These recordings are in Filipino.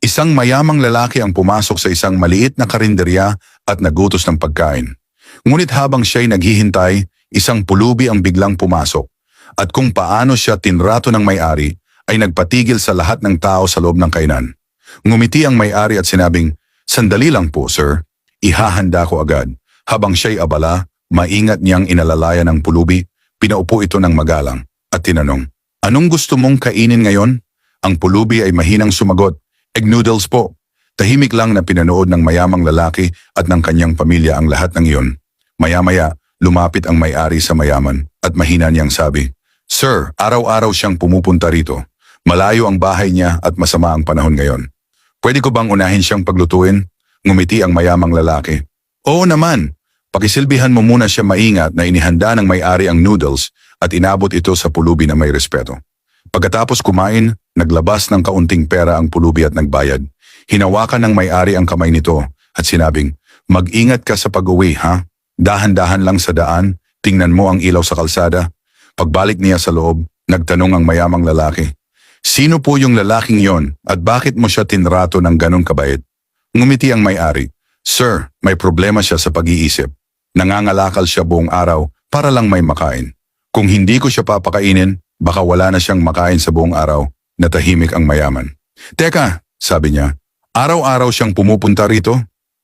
Isang mayamang lalaki ang pumasok sa isang maliit na karinderya at nagutos ng pagkain. Ngunit habang siya'y naghihintay, isang pulubi ang biglang pumasok. At kung paano siya tinrato ng may-ari, ay nagpatigil sa lahat ng tao sa loob ng kainan. Ngumiti ang may-ari at sinabing, "Sandali lang po, sir. Ihahanda ko agad." Habang siya'y abala, maingat niyang inalalayan ng pulubi, pinaupo ito ng magalang at tinanong, "Anong gusto mong kainin ngayon?" Ang pulubi ay mahinang sumagot, "Egg noodles po." Tahimik lang na pinanood ng mayamang lalaki at ng kanyang pamilya ang lahat ng iyon. Maya-maya, lumapit ang may-ari sa mayaman at mahina niyang sabi, "Sir, araw-araw siyang pumupunta rito. Malayo ang bahay niya at masama ang panahon ngayon. Pwede ko bang unahin siyang paglutuin?" Ngumiti ang mayamang lalaki. "Oo naman. Pakisilbihan mo muna siya maingat na inihanda ng may-ari ang noodles at inabot ito sa pulubi na may respeto." Pagkatapos kumain, naglabas ng kaunting pera ang pulubi at nagbayad. Hinawakan ng may-ari ang kamay nito at sinabing, "Mag-ingat ka sa pag-uwi, ha? Dahan-dahan lang sa daan, tingnan mo ang ilaw sa kalsada." Pagbalik niya sa loob, nagtanong ang mayamang lalaki, "Sino po yung lalaking yon at bakit mo siya tinrato ng ganong kabait?" Ngumiti ang may-ari, "Sir, may problema siya sa pag-iisip. Nangangalakal siya buong araw para lang may makain. Kung hindi ko siya papakainin, baka wala na siyang makain sa buong araw." Natahimik ang mayaman. "Teka," sabi niya, "araw-araw siyang pumupunta rito?"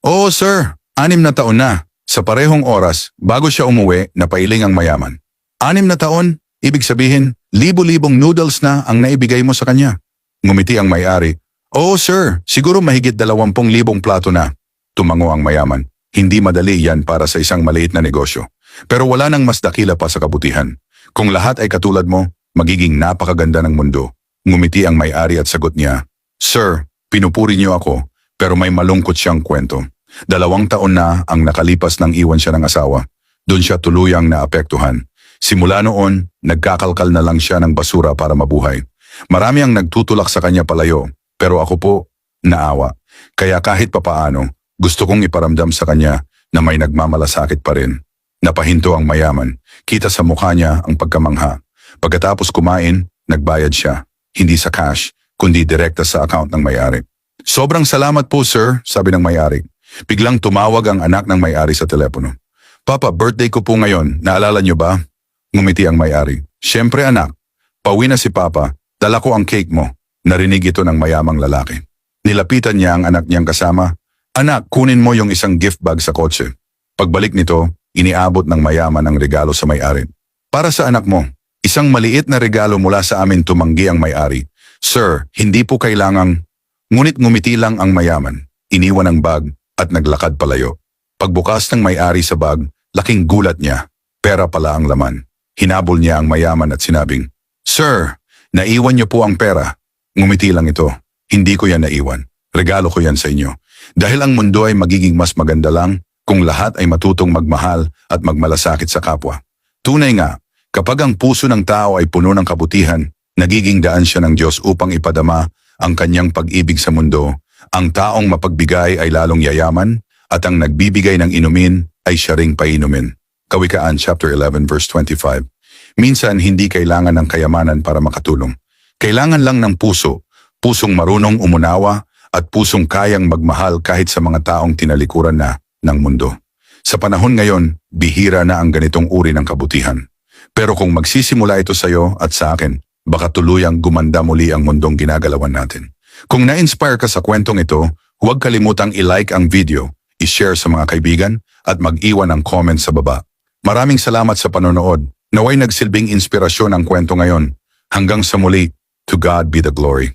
"Oo sir, 6 na taon na. Sa parehong oras, bago siya umuwi, napailing ang mayaman." 6 na taon? Ibig sabihin, libo-libong noodles na ang naibigay mo sa kanya?" Ngumiti ang may-ari. "Oo sir, siguro mahigit 20,000 plato na." Tumango ang mayaman. "Hindi madali yan para sa isang maliit na negosyo. Pero wala nang mas dakila pa sa kabutihan. Kung lahat ay katulad mo, magiging napakaganda ng mundo." Ngumiti ang may-ari at sagot niya, "Sir, pinupuri niyo ako, pero may malungkot siyang kwento. 2 taon na ang nakalipas nang iwan siya ng asawa. Doon siya tuluyang naapektuhan. Simula noon, nagkakalkal na lang siya ng basura para mabuhay. Marami ang nagtutulak sa kanya palayo, pero ako po, naawa. Kaya kahit papaano, gusto kong iparamdam sa kanya na may nagmamalasakit pa rin." Napahinto ang mayaman. Kita sa mukha niya ang pagkamangha. Pagkatapos kumain, nagbayad siya. Hindi sa cash, kundi direkta sa account ng may-ari. "Sobrang salamat po sir," sabi ng may-ari. Biglang tumawag ang anak ng may-ari sa telepono. "Papa, birthday ko po ngayon, naalala niyo ba?" Ngumiti ang may-ari. "Siyempre anak, pauwi na si Papa, dala ko ang cake mo." Narinig ito ng mayamang lalaki. Nilapitan niya ang anak niyang kasama. "Anak, kunin mo yung isang gift bag sa kotse." Pagbalik nito, iniabot ng mayaman ang regalo sa may-ari. "Para sa anak mo, isang maliit na regalo mula sa amin," tumanggi ang may-ari. "Sir, hindi po kailangang..." Ngunit ngumiti lang ang mayaman. Iniwan ang bag at naglakad palayo. Pagbukas ng may-ari sa bag, laking gulat niya. Pera pala ang laman. Hinabol niya ang mayaman at sinabing, "Sir, naiwan niyo po ang pera." Ngumiti lang ito. "Hindi ko yan naiwan. Regalo ko yan sa inyo. Dahil ang mundo ay magiging mas maganda lang kung lahat ay matutong magmahal at magmalasakit sa kapwa." Tunay nga, kapag ang puso ng tao ay puno ng kabutihan, nagiging daan siya ng Diyos upang ipadama ang kanyang pag-ibig sa mundo. Ang taong mapagbigay ay lalong yayaman at ang nagbibigay ng inumin ay siya ring painumin. Kawikaan chapter 11 verse 25. Minsan hindi kailangan ng kayamanan para makatulong. Kailangan lang ng puso, pusong marunong umunawa at pusong kayang magmahal kahit sa mga taong tinalikuran na ng mundo. Sa panahon ngayon, bihira na ang ganitong uri ng kabutihan. Pero kung magsisimula ito sa iyo at sa akin, baka tuluyang gumanda muli ang mundong ginagalawan natin. Kung na-inspire ka sa kwentong ito, huwag kalimutang i-like ang video, i-share sa mga kaibigan, at mag-iwan ng comment sa baba. Maraming salamat sa panonood. Naway nagsilbing inspirasyon ang kwento ngayon. Hanggang sa muli, to God be the glory.